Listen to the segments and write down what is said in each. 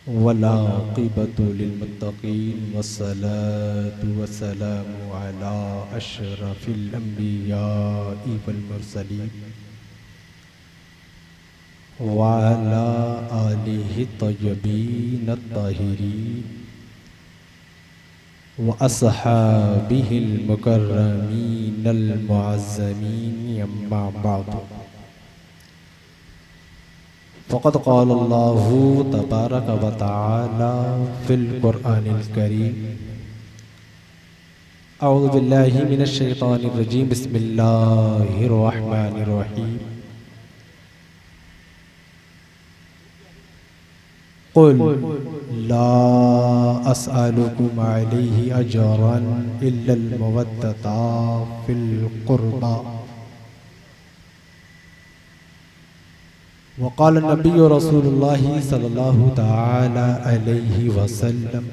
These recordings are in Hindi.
वलाक़िबतु लिल्मुत्तक़ीन वस्सलातु वस्सलामु अला अशरफिल अंबियाइ वल मुरसलीन व अला आलिहि तय्यबीन अत्ताहिरीन व अस्हाबिहिल मुकर्रमीन अल मुअज़्ज़मीन अम्मा बअद फ़क़द क़ालल्लाहु तबारक व तआला फ़िल क़ुरआनिल करीम अऊज़ु बिल्लाहि मिनश शैतानिर रजीम बिस्मिल्लाहिर रहमानिर रहीम क़ुल ला अस्अलुकुम अलैहि अजरन इल्लल मवद्दता फ़िल क़ुरबा वक़ाल नबी रसूलुल्लाहि सल्लल्लाहु तआला अलैहि वसल्लम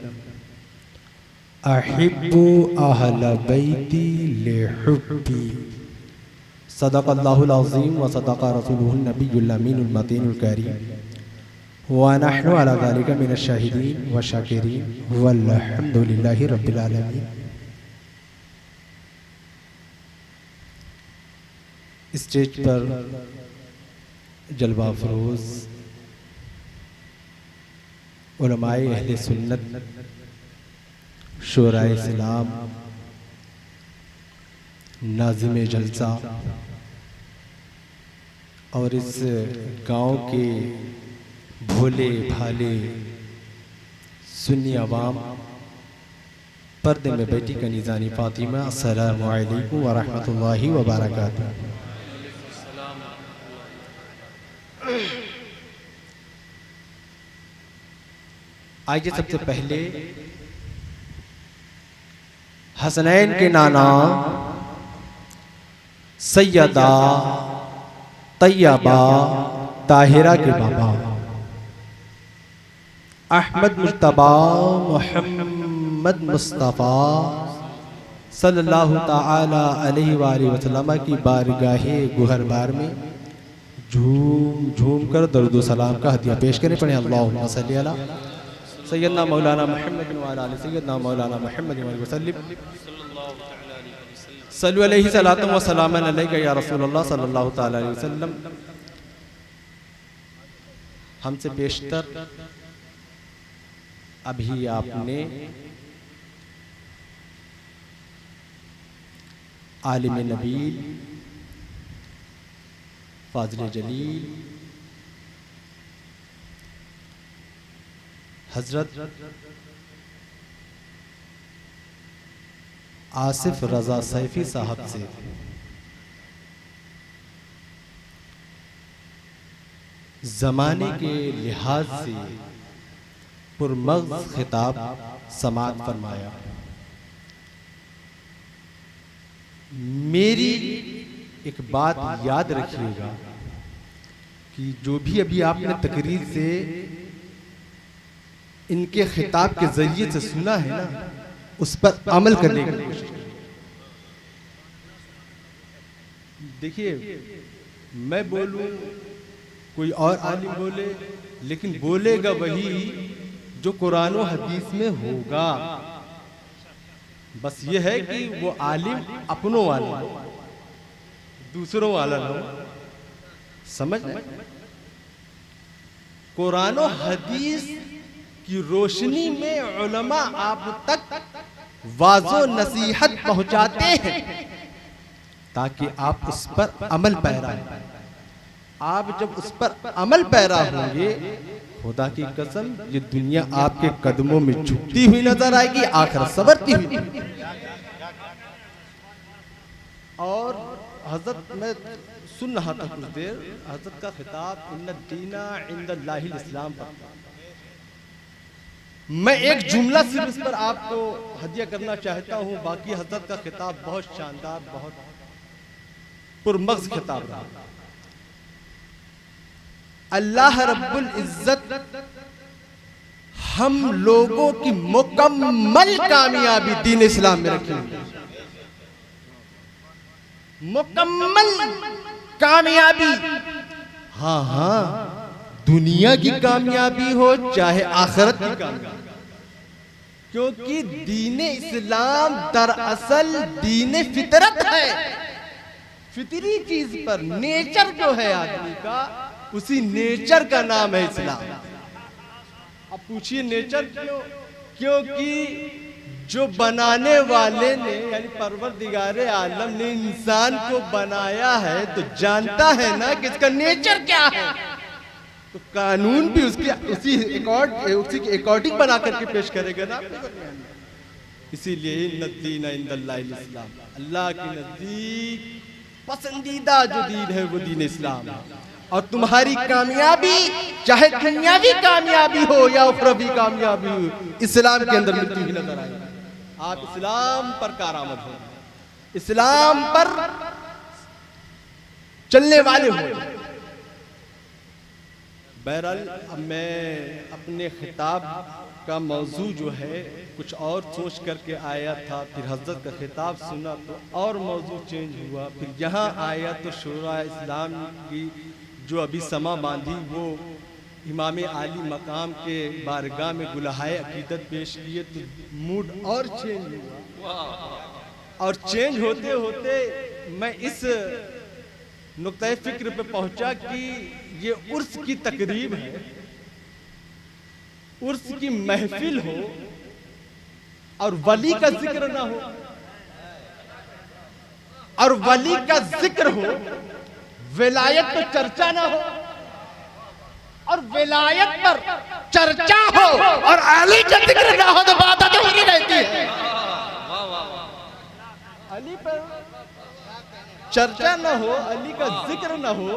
अहिब्बु अहल बैती लिहुब्बी सदक़ल्लाहुल अज़ीम व सदक़ रसूलुहुन नबियुल अमीनुल मतीनुल करीम व नहनु अला ज़ालिका मिनश शाहिदीन व शाकिरीन वल्हम्दुलिल्लाहि रब्बिल आलमीन। स्टेज पर जलवा फरोज उलमाए अहले सुन्नत शोराए इस्लाम नाज़िमे जलसा और इस गांव के भोले भाले सुन्नी अवाम पर्दे में बैठी कनीज़ानी फ़ातिमा अस्सलामु अलैकुम व रहमतुल्लाहि व बरकातुहू। आइए सबसे पहले हसनैन के नाना सैयदा तैयबा ताहिरा के बाबा अहमद मुज्तबा मोहम्मद मुस्तफ़ा सल्लल्लाहु ताला अलैहि वसल्लम की बारगाहे गुहरबार में झूम झूम कर दरूद व सलाम का हदिया पेश करें। पढ़े अल्लाहुम्मा सल्ली अला सैयदना मौलाना मोहम्मद व अला आलि सैयदना मौलाना मोहम्मद व सल्लिम सल्लु अलैहि सलातु व सलामन अलैका या रसूलल्लाह सल्लल्लाहु तआला अलैहि वसल्लम। हमसे बेशतर अभी आपने आलिम नबील फाज़िल जलील हजरत आसिफ रजा सैफी साहब से ज़माने के लिहाज से पुरमग़्ज़ खिताब समाअत फरमाया। मेरी एक बात याद रखिएगा कि जो भी अभी आपने तकरीर से इनके खिताब के जरिए से सुना है ना, उस पर अमल करने की कोशिश करें। देखिए, मैं बोलूं, कोई और आलिम बोले, लेकिन बोलेगा वही जो कुरान और हदीस में होगा। बस ये है कि वो आलिम अपनों वाला हो, दूसरों वाला ना हो। समझ कुरान और हदीस की रोशनी में उलमा आप तक वाज़ो नसीहत पहुंचाते हैं ताकि आप उस पर अमल पैरा हैं। आप जब उस पर अमल पैरा होंगे, खुदा की कसम, ये दुनिया आपके कदमों में झुकती हुई नजर आएगी, आखिरत संवरती हुई। और हजरत, मैं सुन रहा था कुछ देर, हजरत का खिताब इन्ना दीना इंदल्लाहिल इस्लाम पर। मैं एक जुमला सिर्फ इस पर आपको हदिया करना चाहता हूं। बाकी हजरत का खिताब बहुत शानदार, बहुत पुरमग़्ज़ खिताब रहा। अल्लाह रब्बुल इज्जत हम लोगों की मुकम्मल कामयाबी दीन इस्लाम में रखेंगे। मुकम्मल कामयाबी, हाँ हाँ, दुनिया की कामयाबी हो चाहे आखिरत की कामयाबी, क्योंकि दीन इस्लाम दरअसल दीन फितरत है। फितरी चीज पर नेचर जो है आदमी का, उसी नेचर का नाम है इस्लाम। अब पूछिए नेचर क्यों? क्योंकि जो बनाने वाले ने यानी परवरदिगारे आलम ने इंसान को बनाया है तो जानता है ना कि इसका नेचर क्या है, तो कानून भी उसी के अकॉर्डिंग बना करके पेश करेगा ना। इसीलिए नद्दीन इंदल्लाहिल इस्लाम, अल्लाह के नजदीक पसंदीदा जो दीन है वो दीन इस्लाम है। और तुम्हारी कामयाबी चाहे दुनियावी कामयाबी हो या उखरवी कामयाबी हो, इस्लाम के अंदर मिलती हुई नजर आएगी। आप इस्लाम पर कारआमद हो, इस्लाम पर चलने वाले हो। बहरहाल अब मैं अपने खिताब का मौजू जो है कुछ और सोच करके आया था, फिर हजरत का खिताब सुना तो और मौजू चेंज हुआ। फिर यहाँ आया तो शूरा इस्लाम की जो अभी समा बांधी वो इमाम आली मकाम के बारगाह में गुलहाए अकीदत पेश किए तो मूड और चेंज हुआ। और चेंज होते होते मैं इस नुक्ते फिक्र पे पहुंचा कि ये उर्स की तकरीब है, उर्स की महफिल हो और वली का जिक्र ना हो, और वली का जिक्र हो, विलायत पर चर्चा ना हो, और विलायत पर चर्चा हो और अली का जिक्र ना हो तो बात अधूरी रहती है। अली पर चर्चा ना हो, अली का जिक्र ना हो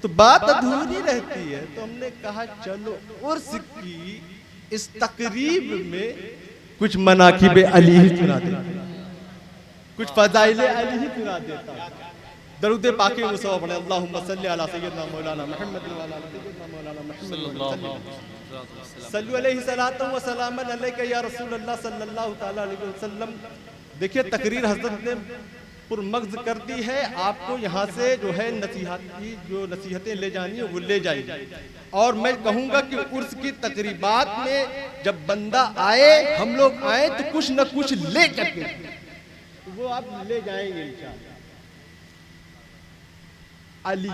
तो बात अधूरी रहती है। तो हमने कहा चलो उर्स की इस तकरीब में कुछ मनाकिब अली ही सुना देता, कुछ फजाइल अली ही सुना देता। दरूद पाके मुसवा पढ़े, अल्लाहुम्मा सल्ली अला सय्यदना मौलाना मुहम्मद व अला सय्यदना मौलाना मुहम्मद सल्लल्लाहु अलैहि सलातु व सलामन अलैका या रसूल अल्लाह सल्लल्लाहु तआला अलैहि वसल्लम। देखिए तकरीर हजरत ने पुरमग्ज कर दी है। आपको यहाँ से जो है नसीहतें ले जानी है वो ले जाइए। और मैं कहूँगा कि उर्स की तकरीबात में जब बंदा आए, हम लोग आए तो कुछ न कुछ ले करके वो आप ले जाएंगे इंशाअल्लाह। अली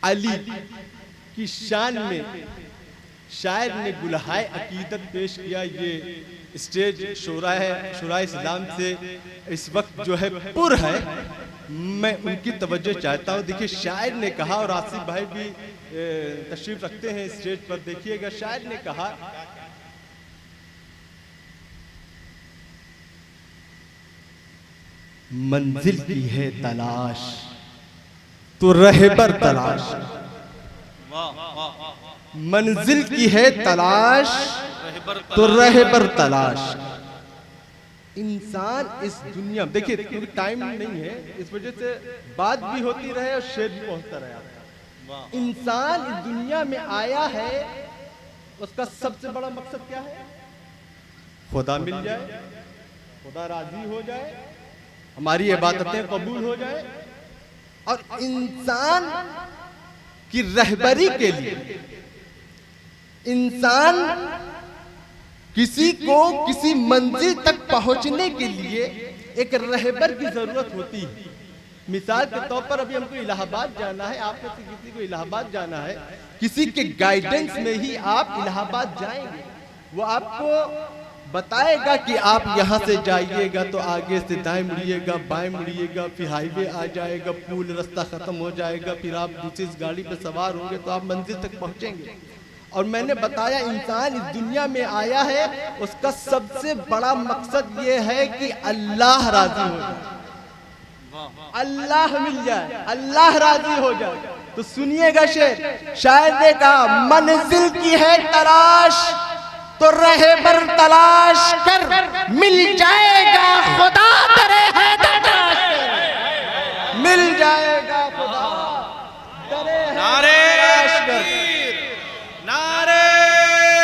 अली की शान में शायर ने गुलहाए अकीदत पेश किया। ये स्टेज शूरा इस्लाम से इस वक्त जो है पुर है, मैं उनकी तवज्जो चाहता हूँ। देखिए शायर ने कहा, और आसिफ भाई भी तशरीफ रखते हैं स्टेज पर, देखिएगा शायर ने कहा मंजिल की है तलाश तो रहबर तलाश, मंजिल की है तलाश तो रहबर तलाश। इंसान इस दुनिया, देखिए क्योंकि टाइम नहीं है इस वजह से बात भी होती रहे और शेर भी पहुंचता रहे। इंसान इस दुनिया में आया है, उसका सबसे बड़ा मकसद क्या है? खुदा मिल जाए, खुदा राजी हो जाए, हमारी इबादतें कबूल हो जाए। और इंसान की रहबरी के लिए, इंसान किसी को किसी मंजिल तक पहुंचने के लिए एक रहबर की जरूरत होती है। मिसाल के तौर पर अभी हमको इलाहाबाद जाना है, आप में से किसी को इलाहाबाद जाना है, किसी के गाइडेंस में ही आप इलाहाबाद जाएंगे। वो आपको बताएगा कि आप यहाँ से जाइएगा तो आगे से दाएं मुड़िएगा, बाएं मुड़िएगा, फिर हाईवे आ जाएगा, पुल रास्ता खत्म हो जाएगा, फिर आप दूसरी गाड़ी पे सवार होंगे तो आप मंजिल तक पहुँचेंगे। और मैंने बताया इंसान इस दुनिया में आया है, उसका सबसे बड़ा मकसद ये है कि अल्लाह राजी हो जाए, अल्लाह मिल जाए, अल्लाह राजी हो जाए। तो सुनिएगा शेर, शायर ने कहा मंजिल की है तलाश तो रहबर तलाश कर, मिल जाएगा खुदा तेरे है तलाश कर, मिल जाएगा खुदा तेरे है तलाश कर। नारे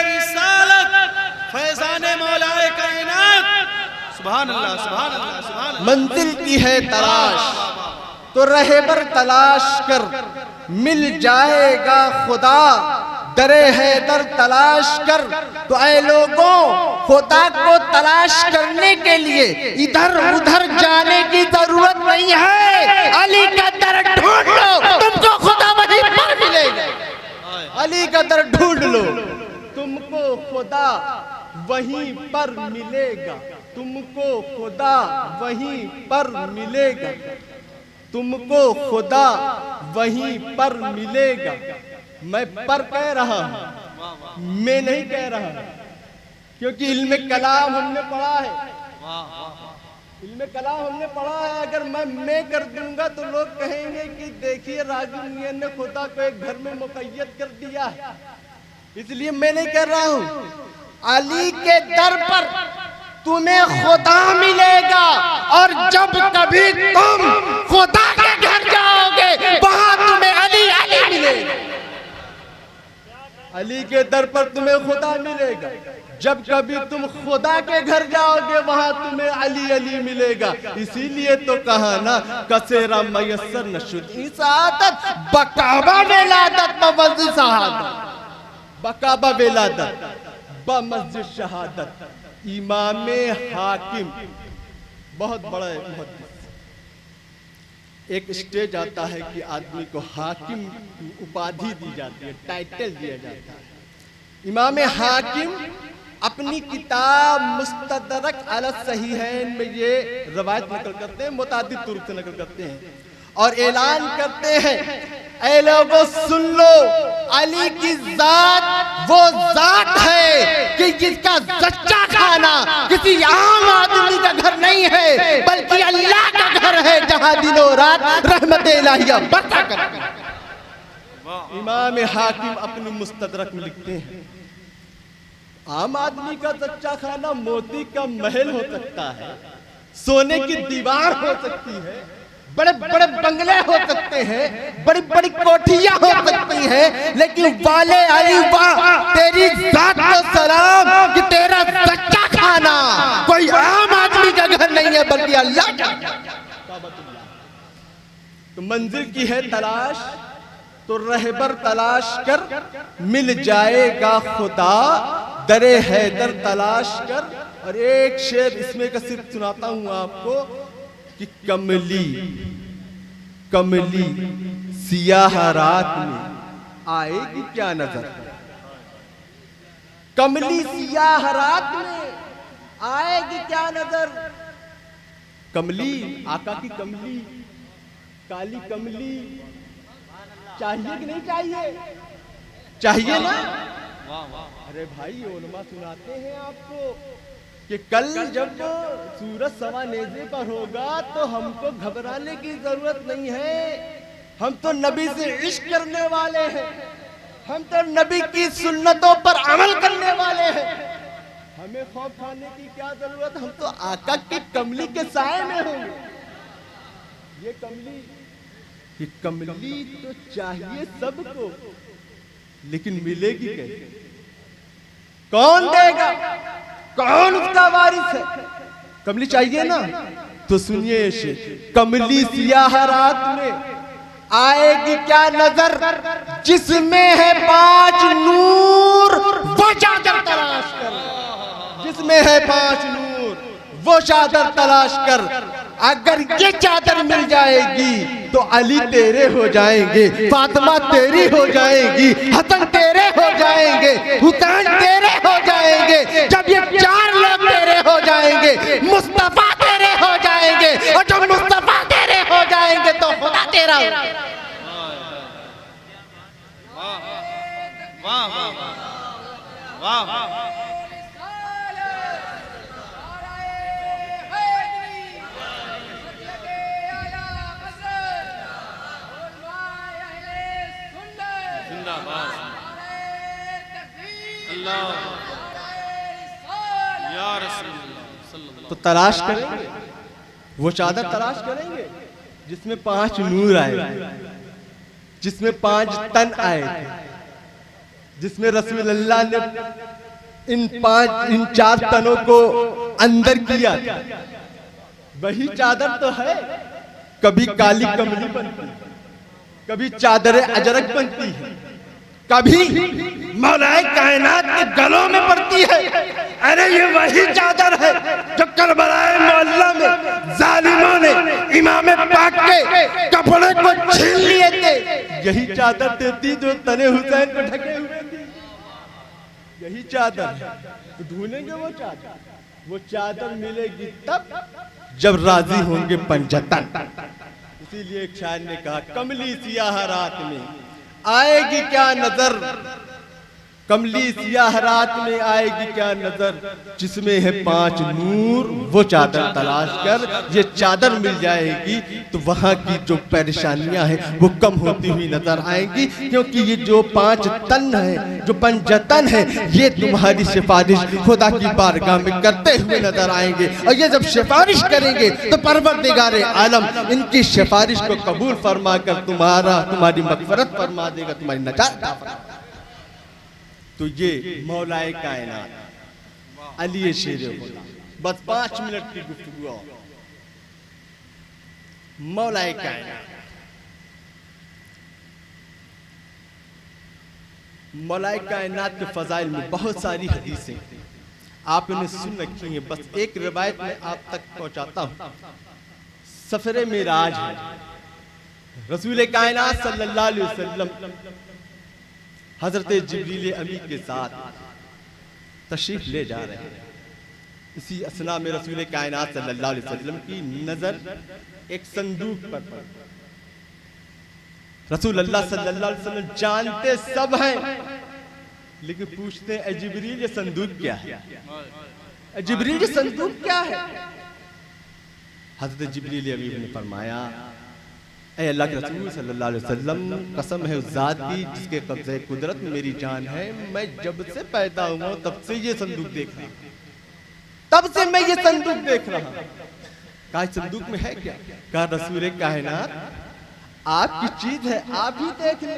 रिसालत फैज़ाने मौलाए कायनात, सुभान अल्लाह, सुभान अल्लाह, सुभान अल्लाह। मंजिल की है तलाश तो रहबर तलाश कर मिल जाएगा खुदा, दरे हैदर तलाश कर। तो ऐ लोगों, खुदा को तलाश करने के लिए इधर उधर जाने की जरूरत नहीं है। अली का दर ढूंढ लो, तुमको खुदा वहीं पर मिलेगा। अली का दर ढूंढ लो, तुमको खुदा वहीं पर मिलेगा। तुमको खुदा वहीं पर मिलेगा। तुमको खुदा वहीं पर मिलेगा। मैं पर कह रहा हूं, मैं नहीं कह रहा, क्योंकि इल्म कलाम हमने पढ़ा है। इल्म कलाम हमने पढ़ा है। अगर मैं कर दूंगा तो लोग कहेंगे कि देखिए रागी मियां ने खुदा को एक घर में मुक़य्यद कर दिया है। इसलिए मैं नहीं कर रहा हूं। अली के दर पर तुम्हें खुदा मिलेगा, और जब कभी तुम खुदा के घर जाओगे वहां तुम्हें अली अली मिलेगा। अली के दर पर तुम्हें खुदा मिलेगा। जब कभी तुम खुदा के घर जाओगे वहां तुम्हें अली अली मिलेगा। इसीलिए तो कहा ना, कसेरा मयस्सर नशुद इसादत बकाबा वेलादत बमस्जिद शहादत, बकाबा वेलादत बमस्जिद शहादत। इमाम हाकिम बहुत बड़ा मुहद्दिस। एक स्टेज आता है कि आदमी को हाकिम की उपाधि दी जाती है, टाइटल दिया जाता है। इमाम हाकिम अपनी किताब मुस्तदरक अला सहीहैन में ये रवायत नकल करते हैं, मुतादिद तुरुक से नकल करते हैं और ऐलान करते हैं, ऐ लोगों सुन लो, अली की जात वो जात है कि जिसका सच्चा खाना किसी आम आदमी का घर नहीं है, बल्कि अल्लाह का घर है, जहां दिनों रात रहमत इलाहिया बरसा करता है। इमाम हाकिम अपनी मुस्तदरक में लिखते हैं, आम आदमी का सच्चा खाना मोती का महल हो सकता है, सोने की दीवार हो सकती है, बड़े बड़े बंगले हो सकते हैं, बड़ी बड़ी कोठियां हो सकती हैं, लेकिन वाले अली वाह तेरी जात को सलाम कि तेरा सच्चा खाना कोई आम आदमी का घर नहीं है, बल्कि अल्लाह का। तो मंजिल की है तलाश, तो रहबर तलाश कर मिल जाएगा खुदा, दरे हैदर तलाश कर। और एक शेर इसमें का सिर्फ सुनाता हूं आपको कि कमली कमली सियाह रात में आएगी क्या नजर, कमली सियाह रात में आएगी क्या नजर। कमली आका की कमली, काली कमली चाहिए कि नहीं चाहिए? चाहिए ना। अरे भाई उलमा सुनाते हैं आपको कि कल जब सूरज सवा नेज़े पर होगा तो हमको घबराने की जरूरत नहीं है। हम तो नबी से इश्क करने वाले हैं, हम तो नबी की सुन्नतों पर अमल करने वाले हैं। हमें खौफ खाने की क्या जरूरत, हम तो आका की कमली के साए में होंगे। ये कमली तो चाहिए सबको, लेकिन मिलेगी कैसे? कौन देगा? कौन उसका वारिस है? कमली चाहिए ना, तो सुनिए शेर, कमली सियाह रात में आएगी क्या नजर, जिसमें है 5 नूर वो चादर तलाश कर, जिसमें है 5 नूर वो चादर तलाश कर। अगर ये चादर मिल जाएगी तो अली तेरे हो जाएंगे, फातिमा तेरी हो जाएगी, हसन तेरे हो जाएंगे, हुसैन तेरे हो जाएंगे। जब ये 4 लोग तेरे हो जाएंगे, मुस्तफा तेरे हो जाएंगे, और जब मुस्तफा तेरे हो जाएंगे तो खुदा तेरा हो। वाह वाह वाह वाह। तो तलाश करेंगे, वो चादर तलाश करेंगे जिसमें 5 नूर आए, जिसमें 5 तन आए थे, जिसमें रसूल अल्लाह ने इन 4 तनों को अंदर किया था। वही चादर तो है कभी काली कमली बनती है, कभी चादर अजरक बनती है, कभी मौलाए कायनात के गलों में पड़ती है। अरे ये वही चादर है जो करबलाए मोहल्ला में जालिमों ने इमाम पाक के कपड़े को छीन लिए थे। यही चादर देती जो तने हुसैन को ढके हुए थी। यही चादर ढूंढेंगे वो चादर मिलेगी तब जब राजी होंगे पंजतन। इसीलिए एक शायर ने कहा, कमली सियाह रात में आएगी क्या नजर, कमली सियाह रात में आएगी क्या नजर, जिसमें है 5 नूर वो चादर तलाश कर। ये चादर मिल जाएगी तो वहां की जो परेशानियां हैं वो कम होती हुई नजर आएंगी, क्योंकि ये जो 5 तन है, जो पंजतन है, ये तुम्हारी सिफारिश खुदा की बारगाह में करते हुए नजर आएंगे। और ये जब सिफारिश करेंगे तो परवरदिगार आलम इनकी सिफारिश को कबूल फरमा कर तुम्हारी मगफरत फरमा देगा, तुम्हारी नजात फरमा। तो ये मौलाए कायनात अली शेर खुदा। बस 5 मिनट की गुफ्तगू और। मौलाए कायनात, मौलाए कायनात के फजाइल में बहुत सारी हदीसें आप इन्हें सुन रखी हैं। बस एक रिवायत में आप तक पहुंचाता हूं। सफरे मेराज है, रसूल कायनात सल्लल्लाहु अलैहि वसल्लम हजरत जिब्रील अमी के साथ तशरीफ ले जा रहे हैं। इसी असना में रसूल कायनात सल्लल्लाहु अलैहि वसल्लम की नजर एक संदूक पर पड़ी। रसूल अल्लाह सल्लल्लाहु अलैहि वसल्लम जानते सब हैं, लेकिन पूछते हैं, ए जिब्रील ये संदूक क्या है? ए जिब्रील ये संदूक क्या है? हजरत जिब्रील अमी ने फरमाया, ऐ अल्लाह के रसूल सल्लल्लाहु अलैहि वसल्लम, कसम है उस जात की जिसके कब्ज़े कुदरत में मेरी जान है, मैं जब से पैदा हुआ तब से ये संदूक देख रहा हूं, तब से मैं ये संदूक देख रहा हूं। कहा संदूक में है क्या? कहा रसूल कायनात आपकी चीज है, आप ही देख ले,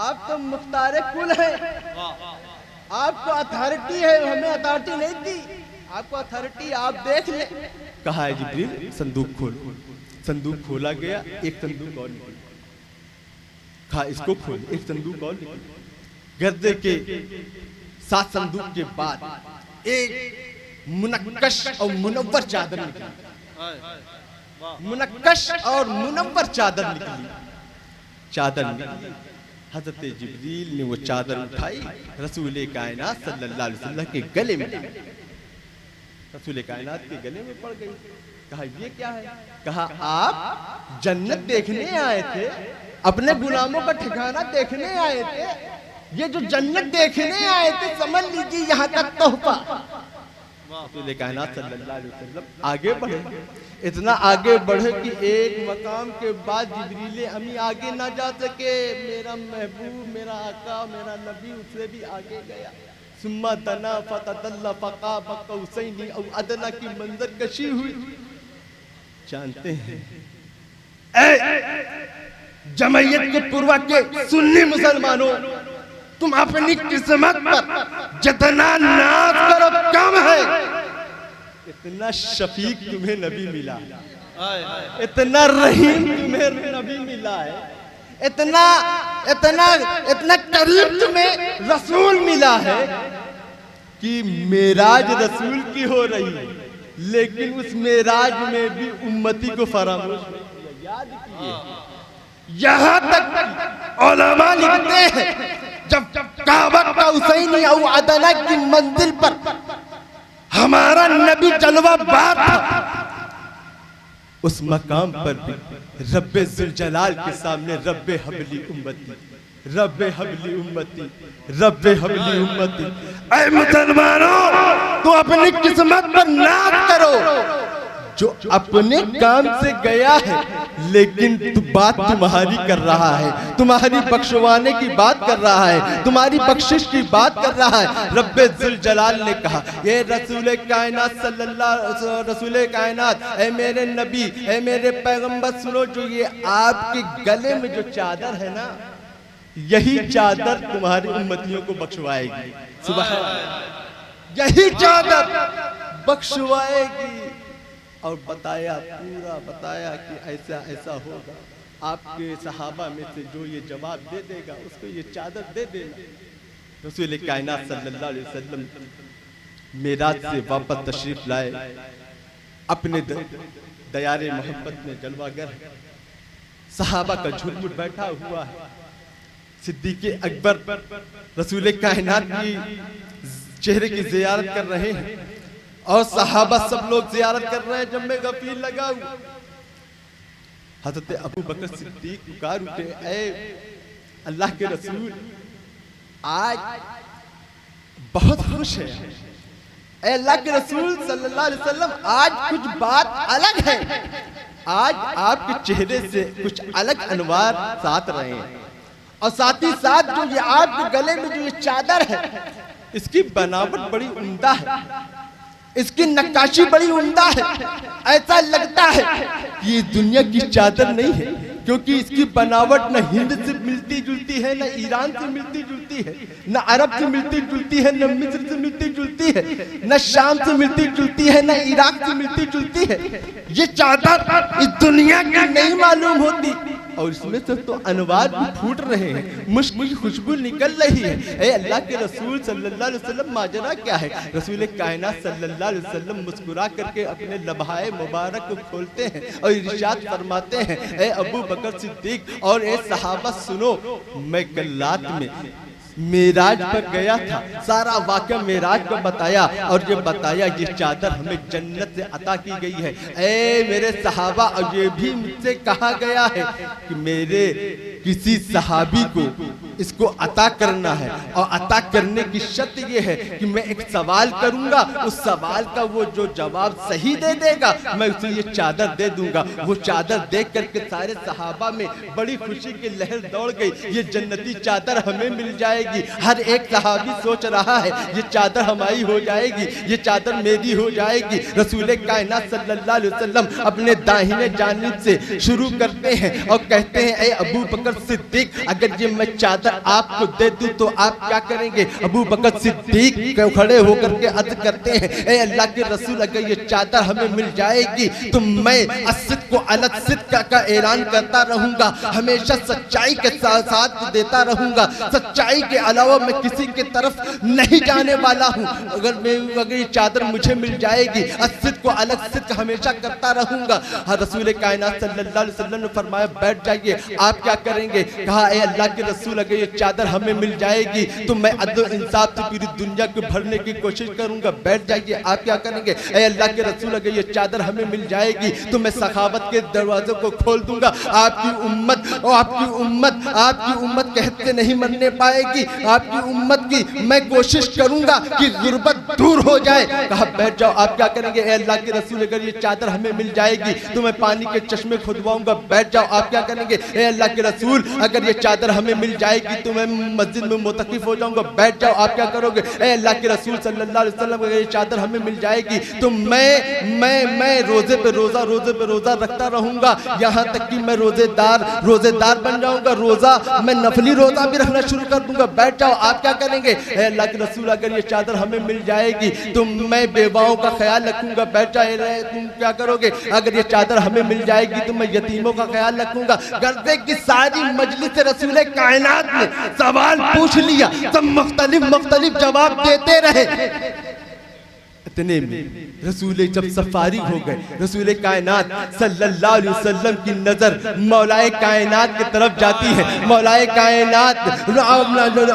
आप तो मुख्तार कुल है, आपको अथॉरिटी है, हमें अथॉरिटी नहीं दी, आपको अथॉरिटी, आप देख ले। कहा है जिब्रील संदूक खोल। संदूक खोला गया, एक संदूक और निकला। कहा इसको खोल, एक संदूक और निकला। गर्दे के 7 संदूक के बाद एक मुनक्कश और मुनव्वर चादर निकली। मुनक्कश और मुनव्वर चादर निकली। चादर निकली, हजरत जिब्रील ने वो चादर उठाई, रसूल कायनात सल्लल्लाहु अलैहि वसल्लम के गले में डाली। रसूल कायनात के गले में पड़ गई। कहा ये क्या है? कहा आप जन्नत देखने आए थे, अपने गुलामों का ठिकाना देखने आए थे, ये जो जन्नत देखने आए थे समझ लीजिए यहाँ तक तोहफा। रसूल कायनात सल्लल्लाहु अलैहि वसल्लम आगे बढ़े, इतना आगे बढ़े कि एक मकाम के बाद जिब्रील अमी आगे ना जा सके। मेरा महबूब, मेरा आका, मेरा नबी उससे भी आगे गया। सुम्मा तना फतदल्ला फका बकौसैनी औ अदना की मंजर कशी हुई। जानते हैं जमयत के पूर्वा के सुन्नी मुसलमानों, तुम अपनी किस्मत पर जितना नाज करो कम है। इतना शफीक तुम्हें नबी मिला, इतना रहीम तुम्हें नबी मिला है, इतना इतना इतना करीब तुम्हें रसूल मिला है कि मेराज रसूल की हो रही है, लेकिन उस मेराज में भी उम्मती को फरामोश नहीं किया। याद कीजिए, यहाँ तक उलमा लिखते हैं जब काबा का हुसैनी और अदना की मंजिल पर हमारा नबी जलवा बात था, उस मकाम पर भी रब्बे जुल जलाल के सामने रब्बे हबली उम्मती, रब्बे हबली उम्मती, रब्बे हबली उम्मती। ऐ मुसलमानों, तो अपनी किस्मत पर नाज करो। जो अपने काम से गया है, लेकिन बात तुम्हारी कर रहा है, तुम्हारी बख्शवाने की बात कर रहा है, तुम्हारी बख्शिश की बात कर रहा है। रब्बे जुल जलाल ने कहा, ये रसूल कायनात सल्लल्लाहु रसूल कायनात, ऐ मेरे नबी, ऐ मेरे पैगंबर, सुनो, जो ये आपके गले में जो चादर है ना, यही चादर तुम्हारी उम्मतियों को बख्शवाएगी। सुभान अल्लाह, यही चादर बख्शवाएगी। और बताया, पूरा बताया कि ऐसा ऐसा होगा। आपके सहाबा में से जो ये जवाब दे देगा उसको ये चादर दे देना। रसूल कायनात सल्लल्लाहु अलैहि वसल्लम मेराज से वापस तशरीफ लाए, अपने दयारे मोहब्बत में जलवागर, सहाबा का झुरमुट बैठा हुआ है। सिद्दीक़ अकबर रसूल कायनात की चेहरे की ज़ियारत कर रहे हैं और सहाबा सब लोग ज़ियारत कर रहे हैं। जब मैं गफीर लगा हुआ, हज़रत अबू बकर सिद्दीक़ पुकार उठे, ऐ अल्लाह के रसूल, आज बहुत खुश है। ऐ अल्लाह के रसूल सल्लल्लाहु अलैहि वसल्लम, आज कुछ बात अलग है। आज आपके चेहरे से कुछ अलग अनवार साथ रहे हैं और साथ ही साथ जो ये आपके गले में जो ये चादर है, इसकी बनावट बड़ी उम्दा है, इसकी नक्काशी बड़ी उम्दा है। ऐसा लगता है कि ये दुनिया की चादर नहीं है, क्योंकि इसकी बनावट न हिंद से मिलती जुलती है, न ईरान से मिलती जुलती है, न अरब से मिलती जुलती है, न मिस्र से मिलती जुलती है, न शाम से मिलती जुलती है, न इराक से मिलती जुलती है। ये चादर इस दुनिया की नहीं मालूम होती और इसमें से तो अनवार भी फूट रहे हैं, मुश्क की खुशबू निकल रही है। ऐ अल्लाह के रसूल सल्लल्लाहु अलैहि वसल्लम, माजरा क्या है? रसूल कायनात सल्लल्लाहु अलैहि वसल्लम मुस्कुरा करके अपने लम्हाए मुबारक को खोलते हैं और इरशाद फरमाते हैं, ऐ अबू बकर सिद्दीक और ऐ सहाबा सुनो, मैं कल रात में मेराज पर गया था, सारा वाक़या मेराज पर बताया और ये बताया ये चादर हमें जन्नत से अता की गई है। ऐ मेरे सहाबा, और ये भी मुझसे कहा गया है कि मेरे किसी सहाबी को इसको अता करना है और अता करने की शर्त ये है कि मैं एक सवाल करूंगा, उस सवाल का वो जो जवाब सही दे देगा मैं उसे ये चादर दे दूंगा। वो चादर देख करके सारे सहाबा में बड़ी खुशी की लहर दौड़ गई, ये जन्नती चादर हमें मिल जाएगी। हर एक सहाबी सोच रहा है ये चादर हमारी हो जाएगी, ये चादर मेरी हो जाएगी। रसूल कायनात सल्लल्लाहु अलैहि वसल्लम अपने दाहिने जानिब से शुरू करते हैं और कहते हैं, ऐ अबू बकर सिद्दीक, अगर ये मैं चादर आपको दे दूं तो आप क्या करेंगे? अबू बकर सिद्दीक खड़े होकर के अर्ज करते हैं, ऐ अल्लाह के रसूल, अगर ये चादर हमें मिल जाएगी तो मैं अस्सिद्क़ को अलग सिद्क़ का ऐलान करता रहूंगा, हमेशा सच्चाई के साथ देता रहूंगा, सच्चाई के अलावा मैं किसी की तरफ नहीं जाने वाला हूँ। अगर ये चादर मुझे मिल जाएगी, अस्सिद्क़ को अलग सिद्क़ हमेशा करता रहूंगा। रसूल कायनात सल्लल्लाहु अलैहि वसल्लम ने फरमाया, बैठ जाइए, आप क्या करेंगे? कहा, ऐ अल्लाह के रसूल, अगर ये चादर हमें मिल जाएगी तो मैं अदल इंसाफ से पूरी दुनिया को भरने की कोशिश करूंगा। बैठ जाइए, आप क्या करेंगे? ऐ अल्लाह के रसूल, अगर ये चादर हमें मिल जाएगी तो मैं सखावत के दरवाजों को खोल दूंगा। आपकी उम्मत कहते नहीं मरने पाएगी, आपकी उम्मत की मैं कोशिश करूंगा कि गुर्बत दूर हो जाए। कहा, बैठ जाओ, आप क्या करेंगे? ऐ अल्लाह के रसूल, अगर ये चादर हमें मिल जाएगी तो मैं पानी के चश्मे खुदवाऊंगा। बैठ जाओ, आप क्या करेंगे? ऐ अल्लाह के रसूल, अगर ये चादर हमें मिल जाएगी तो मैं मस्जिद में मुतकिफ हो जाऊंगा। बैठ जाओ, आप क्या करोगे? ऐ अल्लाह के रसूल सल्लल्लाहु अलैहि वसल्लम, अगर ये चादर हमें मिल जाएगी तो मैं रोजे पे रोजा रखता रहूंगा, यहाँ तक कि मैं रोजेदार बन जाऊंगा। रोजा मैं नफली रोजा भी रखना शुरू कर दूंगा। बैठ जाओ, आप क्या करेंगे? ऐ अल्लाह के रसूल, अगर ये चादर हमें मिल जाएगी तो मैं बेवाओं का ख्याल रखूंगा। बैठ जाए, तुम क्या करोगे? अगर ये चादर हमें मिल जाएगी तो मैं यतीमों का ख्याल रखूंगा। गर्दे की सारी मजलिस रसूल कायनात ने सवाल पूछ लिया, सब मुख्तलिफ जवाब देते रहे। इतने में रसूल जब सफारी हो गए, रसूल कायनात सल्लल्लाहु अलैहि वसल्लम की नजर मौलाए कायनात की तरफ जाती है। मौलाए कायनात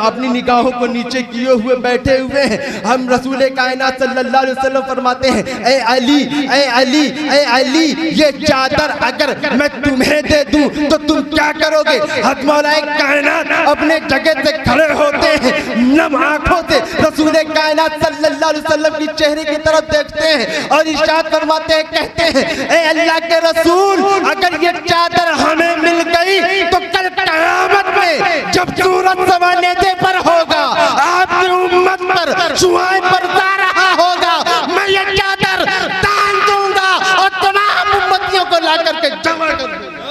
अपनी निगाहों को नीचे किए हुए बैठे हुए हैं। हम रसूल कायनात सल्लल्लाहु अलैहि वसल्लम फरमाते हैं, ऐ अली, ऐ अली, ऐ अली, ये चादर अगर मैं तुम्हें दे दूं तो तुम क्या करोगे? हज़रत मौलाए कायनात अपने जगह से खड़े होते हैं, नम आंखों से रसूल कायनात सल्लल्लाहु अलैहि वसल्लम की चेहरे की तरफ देखते हैं और इरशाद फरमाते हैं, कहते हैं, ऐ अल्लाह के रसूल, अगर ये चादर हमें मिल गई तो कल क़यामत में जब सूरज सवानेदे पर होगा, आपकी उम्मत पर शुआएं बरसा रहा होगा, मैं ये चादर दान दूंगा और तमाम उम्मतियों को ला करके जमा कर दूंगा।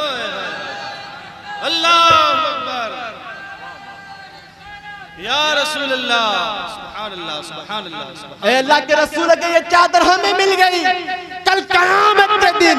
अल्लाह अकबर, या रसूल अल्लाह, सुभान अल्लाह, सुभान अल्लाह, सुभान अल्लाह। अल्लाह के रसूल, अगर ये चादर हमें मिल गई, कल क़यामत दिन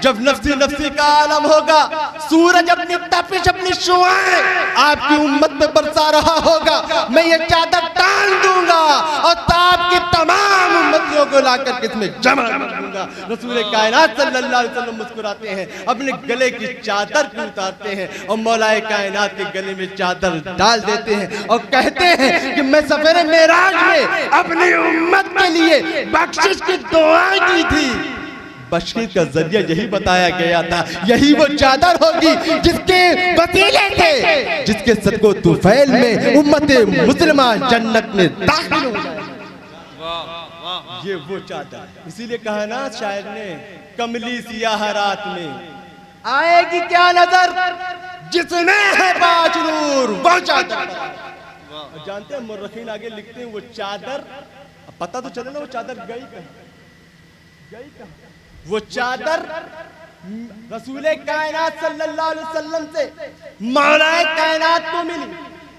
जब नफ्सी नफ्सी का आलम होगा, सूरज अपनी तपिश अपनी शुआएं आपकी उम्मत में बरसा रहा होगा, मैं ये चादर टान दूंगा और ताप की तमाम उम्मतियों को लाकर के इसमें जमा कर दूंगा। रसूल कायनात सल्लल्लाहु अलैहि वसल्लम मुस्कुराते हैं, अपने गले की चादर को उतारते हैं और मौलाए कायनात के गले में चादर डाल देते हैं और कहते हैं कि मैं सफर मेराज में अपनी उम्मत के लिए बख्शिश की दुआ की थी। बख्शिश का जरिया यही बताया गया था, यही वो चादर होगी जिसके वसीले थे, जिसके सदको तुफैल में उम्मत मुस्लिमा जन्नत में दाखिल हो जाए। ये वो चादर, इसीलिए कहा ना शायर ने, कमली सियाह रात में आएगी क्या नजर जिसमें है पांच नूर, वो चादर। जानते हैं मुर्रखीन आगे लिखते हैं वो चादर, पता तो चले ना वो चादर गई कहाँ। वो चादर रसूल कायनात सल्लल्लाहु अलैहि वसल्लम से मौलाए कायनात को मिली।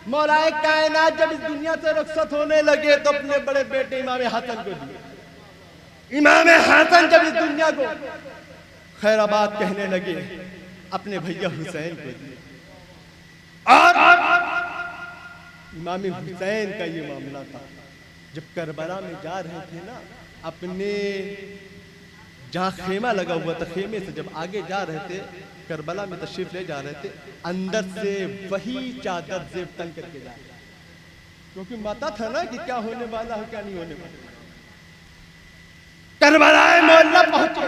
मौलाए कायनात जब इस दुनिया से रुखसत होने लगे तो अपने बड़े बेटे इमाम हसन को दिए। इमाम हसन जब इस दुनिया को खैराबाद कहने लगे, अपने भैया हुसैन को दिए। और इमाम हुसैन का ये मामला था, जब करबला में जा रहे थे ना, अपने जहाँ खेमा लगा हुआ था, खेमे से जब आगे जा रहे थे, करबला में तशरीफ ले जा रहे थे, अंदर से वही चादर जेब तंग करके जा रहे, क्योंकि माता था ना कि क्या होने वाला है क्या नहीं होने वाला। करबला मोहल्ला पहुंचे,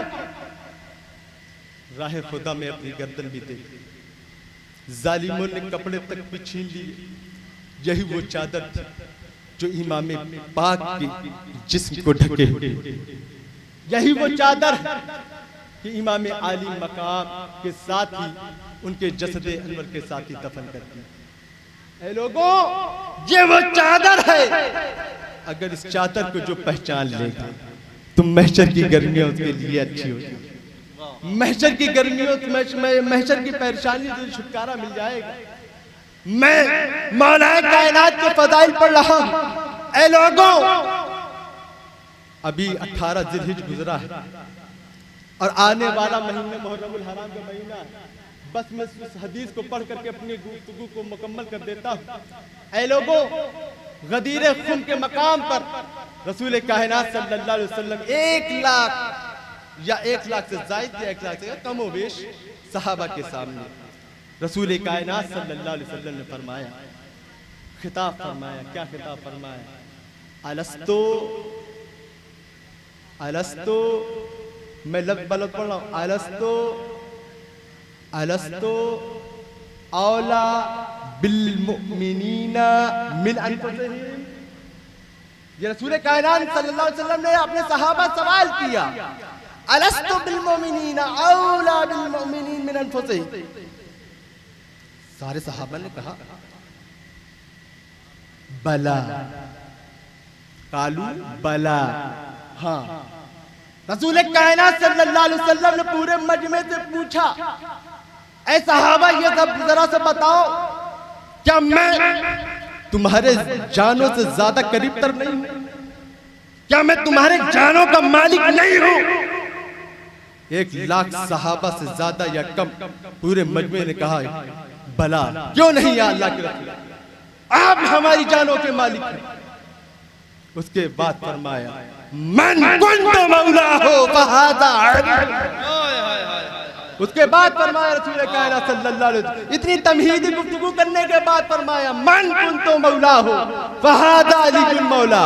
राह खुदा में अपनी गर्दन भी देखी, जालिमों ने कपड़े तक भी छीन लिए। यही वो चादर थी जो इमाम पाक के जिस्म को ढके हुए, यही वो चादर कि इमाम आली मकाम के साथ ही उनके जसदे अनवर के साथ ही दफन करती है। लोगों, ये वो चादर है, अगर इस चादर को जो पहचान लेगा तो महशर की गर्मियां उसके लिए अच्छी होगी, महशर की गर्मियों, महशर की परेशानी से छुटकारा मिल जाएगा। मैं मौलाए कायनात के फजाइल पढ़ रहा हूं। ऐ लोगों, अभी 18 जिलहिज गुजरा है और आने वाला महीना मुहर्रमुल हराम का महीना है। बस मैं उस हदीस को पढ़ करके अपनी गुफ्तगू को मुकम्मल कर देता हूं। ऐ लोगों, गदीर खुम के मकाम पर रसूल कायनात सल्लल्लाहु अलैहि वसल्लम 1 लाख या 1 लाख से ज्यादा या 1 लाख से कम हो बेश सहाबा के सामने रसूल कायनात सल्लल्लाहु अलैहि वसल्लम ने फरमाया, खिताब फरमाया। क्या खिताब फरमाया? अलस्तो अलस्तो, मैं लफ्ज़ बलद पढ़ रहा हूं, अलस्तो अलस्तो औला बिल मुमिनीना मिन अनफुसिहिम। ये रसूल कायनात सल्लल्लाहु अलैहि वसल्लम ने अपने सहाबा सवाल किया, अलस्तो बिल मुमिनीना औला बिल मुमिनीन मिन अनफुसिहिम। सारे सहाबा ने कहा बला, कालू बला, हाँ। रसूल कायनात सल्लल्लाहु अलैहि वसल्लम ने पूरे मजमे से पूछा, ऐ सहाबा ये जरा से बताओ, क्या मैं तुम्हारे जानों से ज्यादा करीब तर नहीं हूं? क्या मैं तुम्हारे जानों का मालिक नहीं हूं? 1 लाख सहाबा से ज्यादा या कम पूरे मजमे ने कहा बला, क्यों नहीं या अल्लाह के रसूल, आप हमारी जानों के मालिक हैं। उसके बाद फरमाया, मन कुंतु मौला हो फहादा। उसके बाद फरमाया रसूल कायनात सल्लल्लाहु अलैहि वसल्लम, इतनी तमहीदी गुफ्तगू करने के बाद फरमाया, मन कुंतु मौला हो फहादा अली मौला।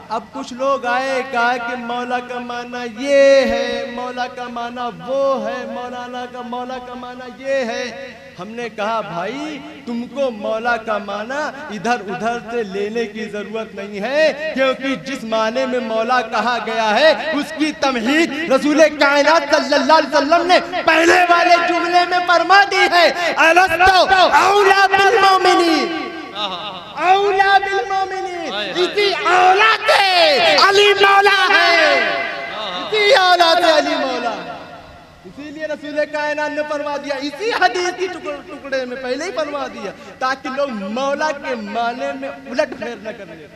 अब कुछ लोग आए, कहा कि मौला का माना ये है, मौला का माना वो है, मौला का माना ये है। हमने कहा भाई, तुमको मौला का माना इधर उधर से लेने की जरूरत नहीं है, क्योंकि जिस माने में मौला कहा गया है उसकी तमहीद रसूल कायनात सल्लल्लाहु अलैहि वसल्लम ने पहले वाले जुमले में फरमा दी है, अलस्तो औला बिल मोमिनीन, औला बिल मोमिनीन। इसी औलाद से अली मौला है, इसी औलाद से अली मौला। इसीलिए रसूल कायनात ने फरमा दिया, इसी हदीस की टुकड़े में पहले ही फरमा दिया, ताकि लोग मौला के माने में उलट फेर न करने,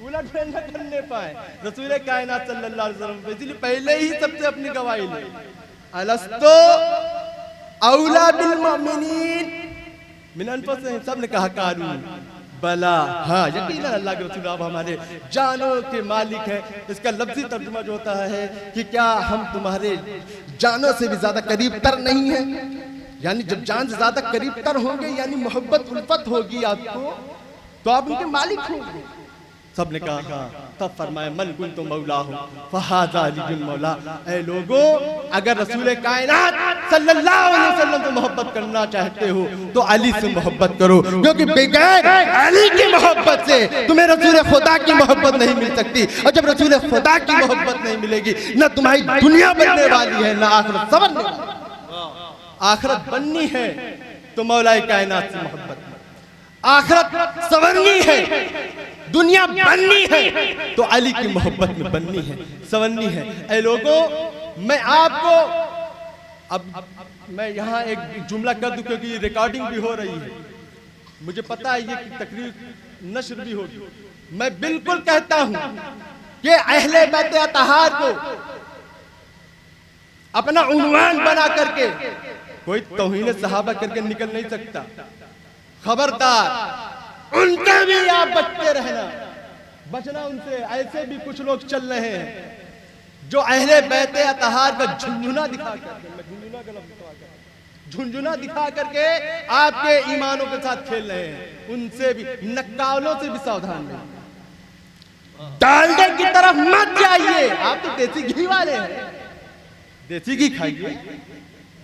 उलट फेर न करने पाए रसूल कायनात सल्लल्लाहु अलैहि वसल्लम, इसलिए पहले ही सबसे अपनी गवाही ली। अलस्तो औला बिल मोमिनीन मिन अनफुसिहिम, सबने कहा कालू बला, हाँ यकीनन अल्लाह के रसूल आप हमारे जानों के मालिक हैं। इसका लफ्जी तर्जुमा जो होता है कि क्या हम तुम्हारे जानों से भी ज्यादा करीब तर नहीं है, यानी जब जान से ज्यादा करीब तर होंगे यानी मोहब्बत उल्फत होगी आपको, तो आप उनके मालिक होंगे। सबने कहा हाँ। तब फरमाया मन कुन तो मौला हो फहाजा अली मौला, ऐ लोगों अगर रसूल कायनात सल्लल्लाहु अलैहि वसल्लम से मोहब्बत करना चाहते हो तो अली से मोहब्बत करो, क्योंकि बगैर अली की मोहब्बत से तुम्हें रसूल खुदा की मोहब्बत नहीं मिल सकती, और जब रसूल खुदा की मोहब्बत नहीं मिलेगी न तुम्हारी दुनिया बनने वाली है न आखिरत संवरने वाली। आखिरत बननी है तो मौला कायनात से मोहब्बत, आखिरत संवरनी है, दुनिया बननी है तो अली की मोहब्बत में बननी है, संवरनी है। ऐ लोगों मैं आपको अब मैं यहाँ एक जुमला कर दूं क्योंकि रिकॉर्डिंग भी हो रही है, मुझे पता है ये तकरीर नश्र भी होगी। मैं बिल्कुल कहता हूं कि अहले बैत अतहार को अपना उन्वान बना करके कोई तौहीन सहाबा करके निकल नहीं सकता। खबरदार उनके भी आप बचते रहना, बचना उनसे। ऐसे भी कुछ लोग चल रहे हैं जो अहले बैत अतहार का झुंझुना दिखा करके, मैं झुंझुना का लफ्ज़ झुंझुना दिखा करके आपके ईमानों के साथ खेल रहे हैं। उनसे भी, नक्कालों से भी सावधान रहें। डालडे की तरफ मत जाइए, आप तो देसी घी वाले हैं, देसी घी खाइए,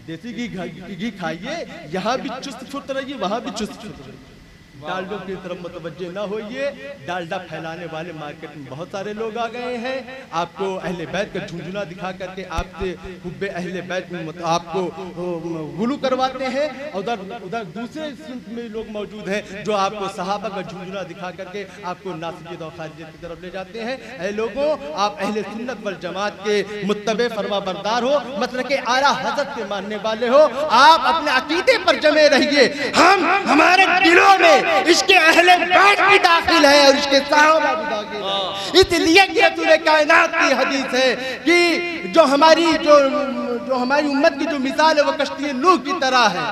देसी घी खाइए, यहाँ भी चुस्त फुर्त रहिए वहां भी चुस्त फुर्त रहिए। डालडों की तरफ मुतवज्जे ना होइए। डालडा फैलाने वाले मार्केट में बहुत सारे लोग आ गए हैं, आपको अहले बैत का झुंझुना दिखा करके आपसे हुब्बे अहले बैत में आपको गुलू करवाते हैं। उधर दूसरे सिंफ में लोग मौजूद हैं जो आपको सहाबा का झुंझुना दिखा करके आपको नासियत और खारियत की तरफ ले जाते हैं। ऐ लोगों आप अहले सुन्नत वल जमात के मुत्तबे फरमा बरदार हो, मतलब के आला हज़रत के मानने वाले हो, आप अपने अकीदे पर जमे रहिए। हम हमारे दिलों में इसके अहले बैत भी दाखिल है और इसके सहाबा भी दाखिल है। इसलिए रसूल कायनात की हदीस है कि जो हमारी उम्मत की जो मिसाल है वो कश्ती नूह की तरह है,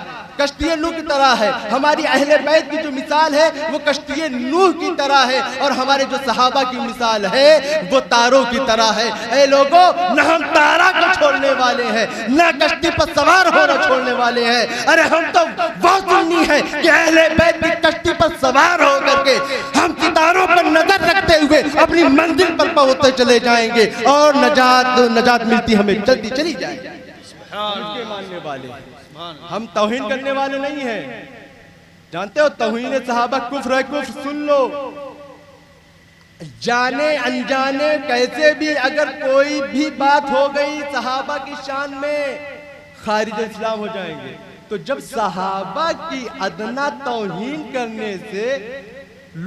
कश्ती नूह की तरह है। हमारी अहले बैत की जो मिसाल है वो कश्ती नूह की तरह है, और हमारे जो सहाबा की मिसाल है वो तारों की तरह है। ऐ लोगों न हम तारा को छोड़ने वाले हैं न कश्ती पर सवार होना छोड़ने वाले हैं। अरे हम तो वो सुन्नी है कि अहले बैत की कश्ती पर सवार होकर के हम सितारों पर नजर रखते हुए अपनी मंजिल पर पहुंचते चले जाएंगे और नजात मिलती हमें जल्दी चली जाएगी। इसके मानने वाले हम तौहीन करने वाले नहीं हैं। जानते हो तौहीन सहाबा कुफ्र है, कुफ्र सुन लो। जाने अनजाने कैसे भी अगर कोई भी बात हो गई सहाबा की शान में खारिज इस्लाम हो जाएंगे। तो जब सहाबा की अदना तौहीन करने से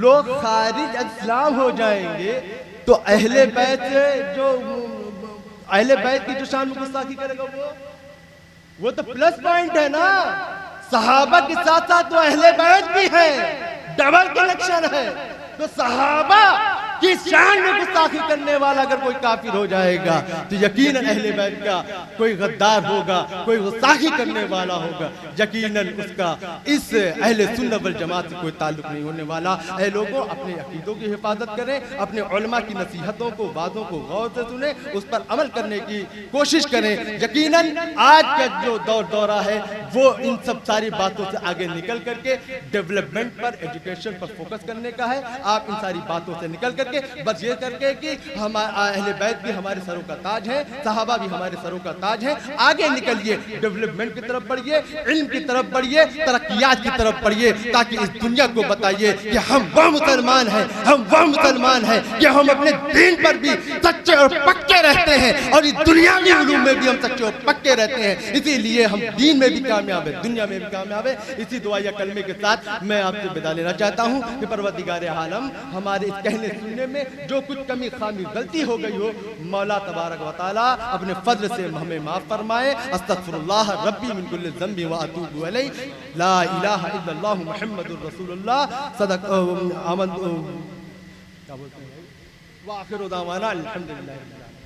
लोग खारिज इस्लाम हो जाएंगे तो अहले बैत की जो शान में गुस्ताखी करेगा वो तो प्लस पॉइंट है ना। सहाबा के साथ साथ तो अहले बैत भी है, डबल कनेक्शन है। तो सहाबा कि शान में गुस्ताखी करने वाला अगर कोई काफिर हो जाएगा तो यकीनन अहले बैत का कोई गद्दार होगा, कोई गुस्ताखी करने वाला होगा, यकीनन उसका इस अहले सुन्नत वल जमात से कोई ताल्लुक नहीं होने वाला। ऐ लोगों अपने अकीदों की हिफाजत करें, अपने उलमा की नसीहतों को बातों को गौर से सुने, उस पर अमल करने की कोशिश करें। यकीनन आज का जो दौरा है वो इन सब सारी बातों से आगे निकल करके डेवलपमेंट पर, एजुकेशन पर फोकस करने का है। आप इन सारी बातों से निकल करके बस ये करके कि हम अहले बैत भी हमारे सरों का ताज है, सहाबा भी हमारे सरों का ताज है। आगे निकलिए, डेवलपमेंट की तरफ बढ़िए, इल्म की तरफ बढ़िए, तरक्कियात की तरफ बढ़िए, ताकि इस दुनिया को बताइए कि हम वह मुसलमान हैं, हम वह मुसलमान हैं कि हम अपने दीन पर भी सच्चे और पक्के रहते हैं और इस दुनियावी उलूम में भी हम सच्चे और पक्के रहते हैं। इसीलिए हम दीन में भी कामयाब है, दुनिया में भी कामयाब है। इसी दुआ या कलमे के साथ मैं आपसे विदा लेना चाहता हूँ कि परवरदिगार आलम हमारे इस कहने सुनने में जो कुछ कमी खामी गलती हो गई हो मौला तबारक व तआला अपने फजल से हमें माफ फरमाए। अस्तगफिरुल्लाह रब्बी मिन कुल्लि ज़ंबि व अतूबु अलैहि, ला इलाहा इल्लल्लाहु मुहम्मदुर रसूलुल्लाह, सदक आमन क्या बोलते हैं भाई? वाखिर दावाना अल्हम्दुलिल्लाह।